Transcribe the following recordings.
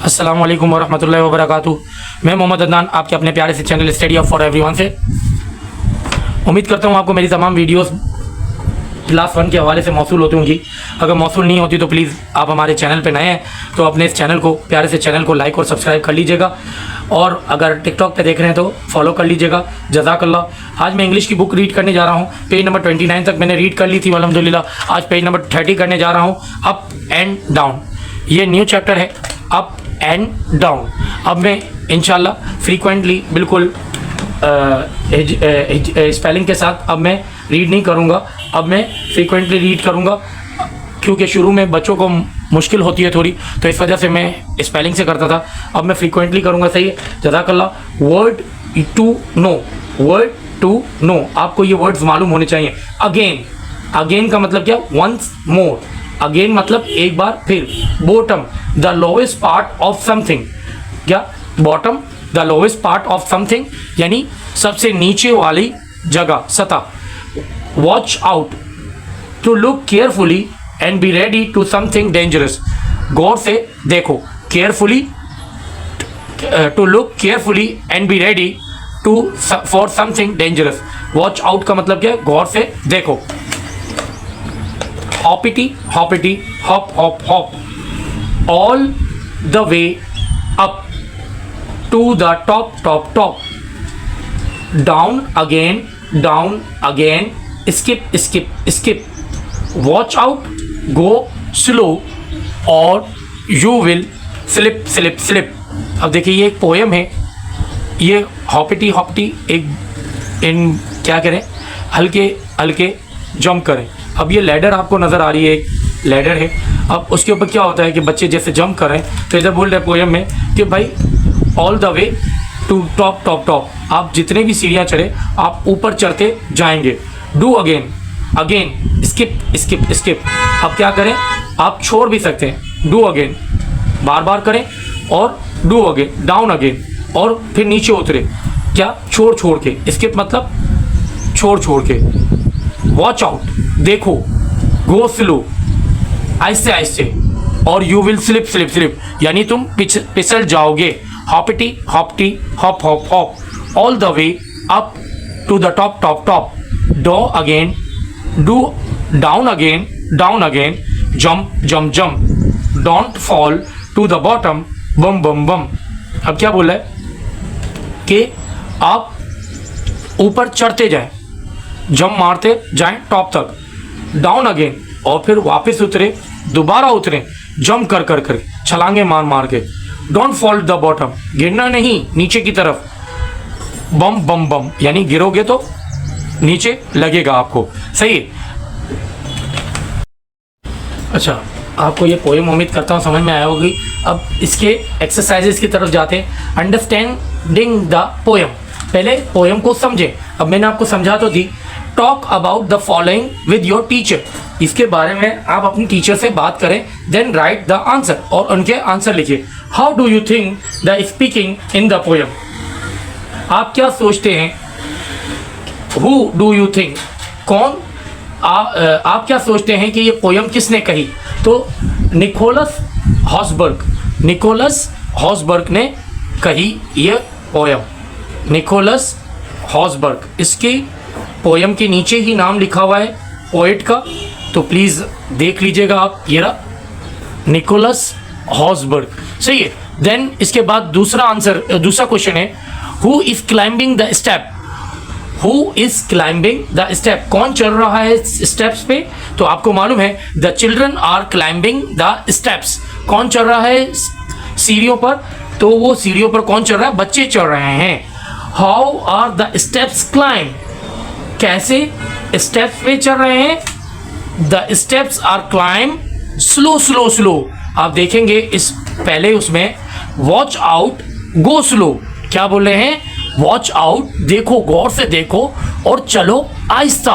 अस्सलाम वालेकुम वरहमतुल्लाहि वबरकातुहू। मैं मोहम्मद अदनान आपके अपने प्यारे से channel study up for everyone से उम्मीद करता हूँ आपको मेरी तमाम वीडियोस क्लास 1 के हवाले से मौसूल होती होंगी। अगर मौसूल नहीं होती तो प्लीज़ आप हमारे चैनल पे नए हैं तो अपने इस चैनल को प्यारे से चैनल को लाइक और सब्सक्राइब कर लीजिएगा, और अगर टिकटॉक पे देख रहे हैं तो फॉलो कर लीजिएगा। जज़ाकल्लाह। आज मैं इंग्लिश की बुक रीड करने जा रहा हूँ। पेज नंबर 29 तक मैंने रीड कर ली थी अल्हम्दुलिल्लाह। आज पेज नंबर 30 करने जा रहा हूँ, अप एंड डाउन। ये न्यू चैप्टर है, अप एंड डाउन। अब मैं इंशाल्लाह फ्रीक्वेंटली बिल्कुल स्पेलिंग के साथ अब मैं रीड नहीं करूँगा। अब मैं फ्रीक्वेंटली रीड करूँगा क्योंकि शुरू में बच्चों को मुश्किल होती है थोड़ी, तो इस वजह से मैं स्पेलिंग से करता था। अब मैं फ्रीक्वेंटली करूँगा। सही है, जज़ाकल्लाह। Word to know, word to know, आपको ये वर्ड्स मालूम होने चाहिए। अगेन, अगेन का मतलब क्या? Once more. अगेन मतलब एक बार फिर। Bottom, the lowest part of something. क्या? Bottom, the lowest part of something यानी सबसे नीचे वाली जगह, सतह। Watch out, to look carefully and be ready to something dangerous. गौर से देखो, carefully, to look carefully and be ready to for something dangerous. Watch out का मतलब क्या है? गौर से देखो। Hoppity hoppity, hop hop hop. All the way up to the top top top. Down again, down again. Skip skip skip. Watch out, go slow और you will slip slip slip. अब देखिए ये एक पोएम है। ये हॉपिटी हॉपिटी एक इन क्या करें, हल्के हल्के जंप करें। अब ये लैडर आपको नज़र आ रही है, एक लैडर है। अब उसके ऊपर क्या होता है कि बच्चे जैसे जंप करें तो इधर बोल रहे पोएम में कि भाई all the way to top top top, आप जितने भी सीढ़ियाँ चढ़े आप ऊपर चढ़ते जाएंगे। Do again, again. Skip skip skip. अब क्या करें, आप छोड़ भी सकते हैं। डू अगेन, बार बार करें, और डू अगेन, डाउन अगेन, और फिर नीचे उतरे। क्या? छोड़ छोड़ के। स्किप मतलब छोड़ छोड़ के। वॉच आउट, देखो। गो स्लो, आहिस्ते आहिस्ते, और you will slip slip slip यानी तुम फिसल जाओगे। Hoppity hoppity, hop hop hop. All the way up to the top top top. Do again, do down again, down again. Jump jump jump. Don't fall to the bottom, bump bump bump. अब क्या बोला है कि आप ऊपर चढ़ते जाएं, jump मारते जाएं टॉप तक। डाउन अगेन, और फिर वापस उतरे, दोबारा उतरें, जंप कर कर कर, छलांगे मार मार के। डोंट फॉल द बॉटम, गिरना नहीं, नीचे की तरफ। बम बम बम यानी गिरोगे तो नीचे लगेगा आपको। सही है। अच्छा, आपको ये पोएम उम्मीद करता हूँ समझ में आया होगी। अब इसके एक्सरसाइजेस की तरफ जाते हैं। अंडरस्टैंडिंग द पोएम, पहले पोएम को समझें। अब मैंने आपको समझा तो दी। Talk about the following with your teacher, इसके बारे में आप अपनी टीचर से बात करें। देन राइट द आंसर, और उनके आंसर लिखिए। How do you think the speaking in the poem, आप क्या सोचते हैं? हु डू यू थिंक, कौन, आप क्या सोचते हैं कि ये पोएम किसने कही? तो निकोलस हॉसबर्ग, निकोलस हॉसबर्ग ने कही ये पोएम। निकोलस हॉसबर्ग, इसकी पोएम के नीचे ही नाम लिखा हुआ है पोएट का, तो प्लीज़ देख लीजिएगा आप। ये रहा, निकोलस हॉसबर्ग। सही है। देन इसके बाद दूसरा आंसर, दूसरा क्वेश्चन है, who is climbing the step. Who is climbing the step, कौन चढ़ रहा है स्टेप्स पे? तो आपको मालूम है the children are climbing the steps, कौन चढ़ रहा है सीढ़ियों पर? तो वो सीढ़ियों पर कौन चढ़ रहा है? बच्चे चढ़ रहे हैं। How are the steps climb, कैसे स्टेप्स पे चढ़ रहे हैं? The steps are climb slow slow slow. आप देखेंगे इस पहले उसमें वॉच आउट, गो स्लो, क्या बोल रहे हैं? वॉच आउट, देखो, गौर से देखो, और चलो आहिस्ता,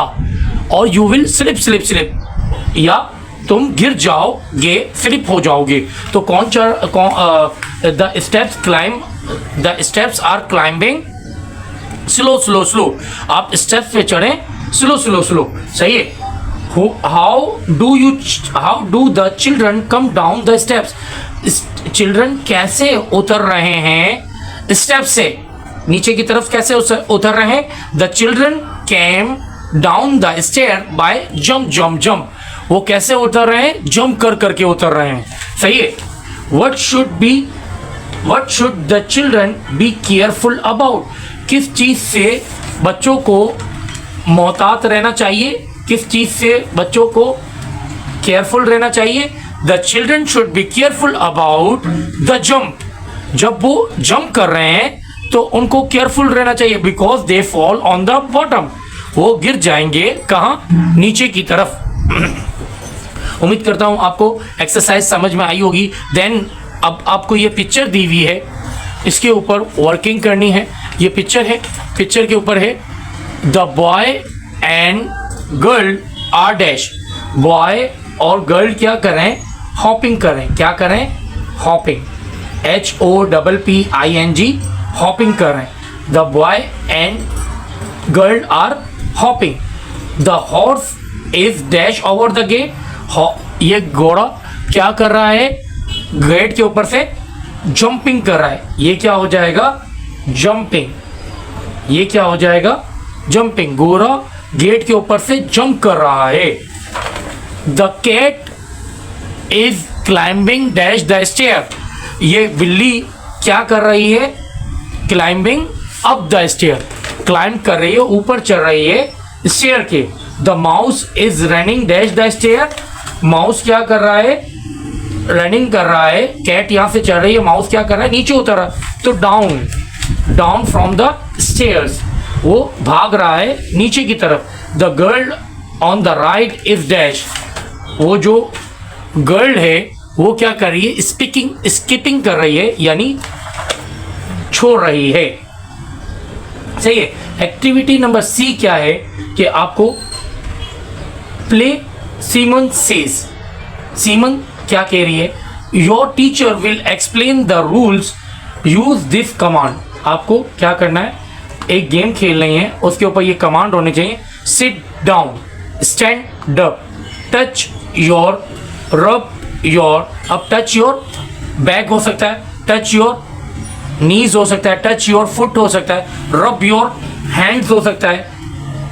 और you will slip slip slip, या तुम गिर जाओगे, स्लिप हो जाओगे। तो कौन the steps climb, the steps are climbing slow slow slow, आप स्टेप्स पे चढ़ें स्लो स्लो स्लो। सही है। How do the children come down the steps? Children कैसे उतर रहे हैं स्टेप से, नीचे की तरफ कैसे उतर रहे हैं। The children came down the stair by jump jump jump, वो कैसे उतर रहे हैं, जंप कर करके उतर रहे हैं। सही है। What should the children be careful about, किस चीज से बच्चों को मोहतात रहना चाहिए, किस चीज से बच्चों को केयरफुल रहना चाहिए। The children should be careful about the jump, जब वो जंप कर रहे हैं तो उनको केयरफुल रहना चाहिए, because they fall on the bottom, वो गिर जाएंगे कहाँ, नीचे की तरफ। उम्मीद करता हूं आपको एक्सरसाइज समझ में आई होगी। देन अब आपको ये पिक्चर दी हुई है, इसके ऊपर वर्किंग करनी है। ये पिक्चर है, पिक्चर के ऊपर है the boy and girl are dash, boy और गर्ल क्या करें, हॉपिंग करें, क्या करें, हॉपिंग, HOPPING, हॉपिंग करें। The boy and girl are hopping, the horse is dash over the gate, ये घोड़ा क्या कर रहा है, गेट के ऊपर से जंपिंग कर रहा है, ये क्या हो जाएगा, जंपिंग, ये क्या हो जाएगा, जंपिंग, घोड़ा गेट के ऊपर से जंप कर रहा है। The cat is climbing dash the stair, ये बिल्ली क्या कर रही है, climbing up the stair, climb कर रही है, ऊपर चढ़ रही है स्टेयर के। The mouse is running dash the stair, mouse क्या कर रहा है, रनिंग कर रहा है, कैट यहाँ से चढ़ रही है, माउस क्या कर रहा है, नीचे उतर रहा है, तो down, down from the stairs, वो भाग रहा है नीचे की तरफ। The girl on the right is dash, वो जो गर्ल है वो क्या कर रही है, स्किपिंग कर रही है, यानी छोड़ रही है। सही है। एक्टिविटी नंबर सी क्या है कि आपको प्ले सीमन सेज, सीमन क्या कह रही है, your teacher will explain the rules, use this command, आपको क्या करना है, एक गेम खेल रही है, उसके ऊपर ये कमांड होने चाहिए, sit down, stand up, touch your, rub your, अब टच योर बैक हो सकता है, टच योर नीज हो सकता है, टच योर फुट हो सकता है, रब योर हैंड्स हो सकता है,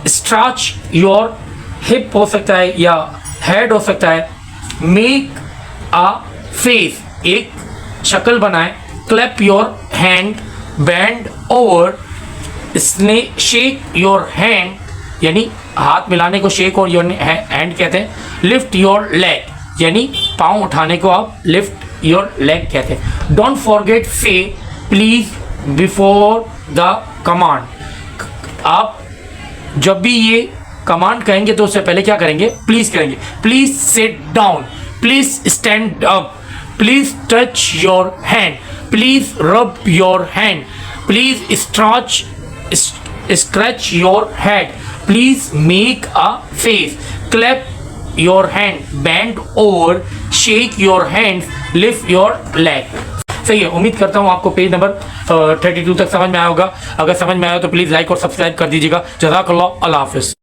स्ट्रच योर हिप हो सकता है या हेड हो सकता है, मेक अ फेस, एक शक्ल बनाए, clap your hand, band over, shake your hand, यानी हाथ मिलाने को शेक और योर हैंड कहते हैं, लिफ्ट योर लेग, यानी पाँव उठाने को आप लिफ्ट योर लेग कहते हैं। डोंट फॉरगेट से प्लीज बिफोर द कमांड, आप जब भी ये कमांड कहेंगे तो उससे पहले क्या करेंगे, प्लीज करेंगे। Please sit down, please stand up, please touch your hand, please rub your hand, please scratch your head, please make a face, clap your hand, band over, shake your hand, lift your leg. सही है। उम्मीद करता हूँ आपको page number 32 तक समझ में आया होगा। अगर समझ में आया तो प्लीज़ लाइक और सब्सक्राइब कर दीजिएगा। जज़ाकल्लाह, अल्लाह हाफिज़।